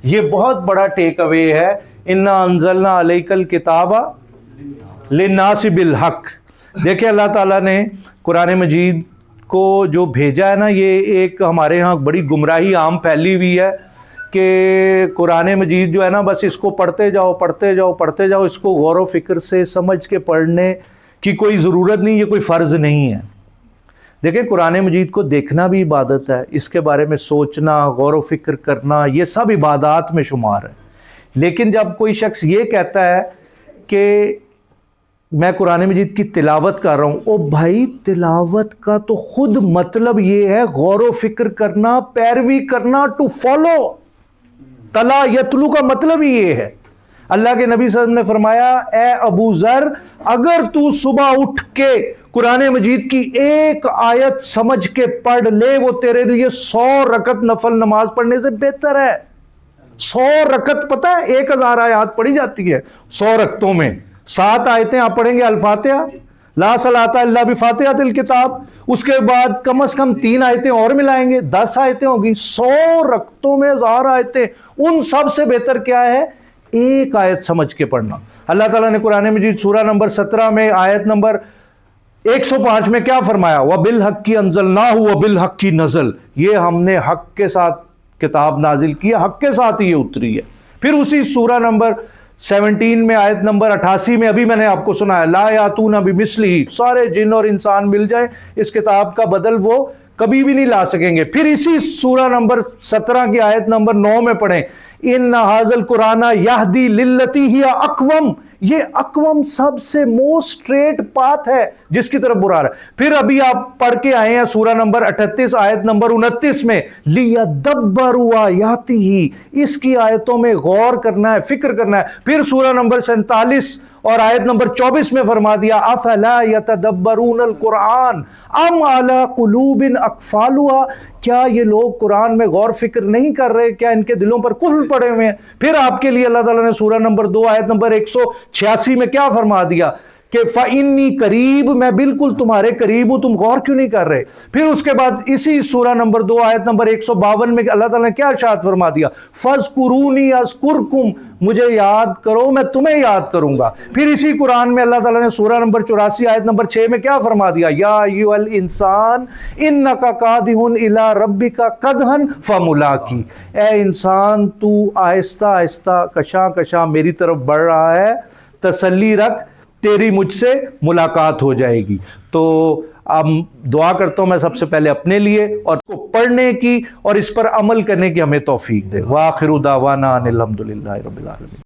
یہ بہت بڑا ٹیک اوے ہے، انا انزلنا علیک الکتاب للناس بالحق۔ دیکھیں اللہ تعالیٰ نے قرآن مجید کو جو بھیجا ہے نا، یہ ایک ہمارے ہاں بڑی گمراہی عام پھیلی ہوئی ہے کہ قرآن مجید جو ہے نا، بس اس کو پڑھتے جاؤ پڑھتے جاؤ پڑھتے جاؤ، اس کو غور و فکر سے سمجھ کے پڑھنے کی کوئی ضرورت نہیں، یہ کوئی فرض نہیں ہے۔ دیکھیں قرآن مجید کو دیکھنا بھی عبادت ہے، اس کے بارے میں سوچنا، غور و فکر کرنا، یہ سب عبادات میں شمار ہے۔ لیکن جب کوئی شخص یہ کہتا ہے کہ میں قرآن مجید کی تلاوت کر رہا ہوں، او بھائی تلاوت کا تو خود مطلب یہ ہے غور و فکر کرنا، پیروی کرنا، ٹو فالو۔ تلا یتلو کا مطلب ہی یہ ہے۔ اللہ کے نبی صلی اللہ علیہ وسلم نے فرمایا، اے ابو ذر، اگر تو صبح اٹھ کے قرآن مجید کی ایک آیت سمجھ کے پڑھ لے، وہ تیرے لیے 100 رکعت نفل نماز پڑھنے سے بہتر ہے۔ 100 رکعت پتہ ہے 1000 آیات پڑھی جاتی ہے 100 رکعتوں میں۔ 7 آیتیں آپ پڑھیں گے الفاتحہ، لا صلاۃ الا بفاتحۃ الکتاب، اس کے بعد کم از کم 3 آیتیں اور ملائیں گے، 10 آیتیں ہوگی۔ 100 رکعتوں میں 1000 آیتیں، ان سب سے بہتر کیا ہے؟ ایک آیت سمجھ کے پڑھنا۔ اللہ تعالیٰ نے قرآن مجید سورہ نمبر 17 میں آیت نمبر 105 میں کیا فرمایا؟ وَبِالْحَقِّ أَنزَلْنَاهُ وَبِالْحَقِّ نَزَلَ، یہ ہم نے حق کے ساتھ کتاب نازل کی ہے، حق کے ساتھ یہ اتری ہے۔ پھر اسی سورہ نمبر 17 میں آیت نمبر 88 میں ابھی میں نے آپ کو سنایا، لا یاتون بمثلہ، سارے جن اور انسان مل جائیں اس کتاب کا بدل وہ کبھی بھی نہیں لا سکیں گے۔ پھر اسی سورہ نمبر 17 کی آیت نمبر 9 میں پڑھیں، ان ھذا القرآن یہدی للتی ہی اقوم، یہ اقوم سب سے موسٹ اسٹریٹ پاتھ ہے جس کی طرف برا رہا ہے۔ پھر ابھی آپ پڑھ کے آئے ہیں سورہ نمبر 38 آیت نمبر 29 میں، لیدبروا آیاتہ، اس کی آیتوں میں غور کرنا ہے، فکر کرنا ہے۔ پھر سورہ نمبر 47 اور آیت نمبر 24 میں فرما دیا، افلا یتدبرون القرآن ام علی قلوب اقفالها، کیا یہ لوگ قرآن میں غور فکر نہیں کر رہے؟ کیا ان کے دلوں پر قفل پڑے ہوئے ہیں؟ پھر آپ کے لیے اللہ تعالیٰ نے سورہ نمبر 2 آیت نمبر 186 میں کیا فرما دیا کہ فَإِنِّي قریب، میں بالکل تمہارے قریب ہوں، تم غور کیوں نہیں کر رہے؟ پھر اس کے بعد اسی سورہ نمبر 2 آیت نمبر 152 میں اللہ تعالیٰ نے کیا ارشاد فرما دیا؟ فَاذْكُرُونِي أَذْكُرْكُمْ، مجھے یاد کرو میں تمہیں یاد کروں گا۔ پھر اسی قرآن میں اللہ تعالیٰ نے سورہ نمبر 84 آیت نمبر 6 میں کیا فرما دیا؟ یا ایھا الانسان انک قادح الی ربک قدحا فملاقی، اے انسان تو آہستہ آہستہ کشاں کشاں میری طرف بڑھ رہا ہے، تسلی رکھ، تیری مجھ سے ملاقات ہو جائے گی۔ تو اب دعا کرتا ہوں میں سب سے پہلے اپنے لیے اور کو پڑھنے کی اور اس پر عمل کرنے کی ہمیں توفیق دے۔ وآخر دعوانا ان الحمد للہ رب العالمین۔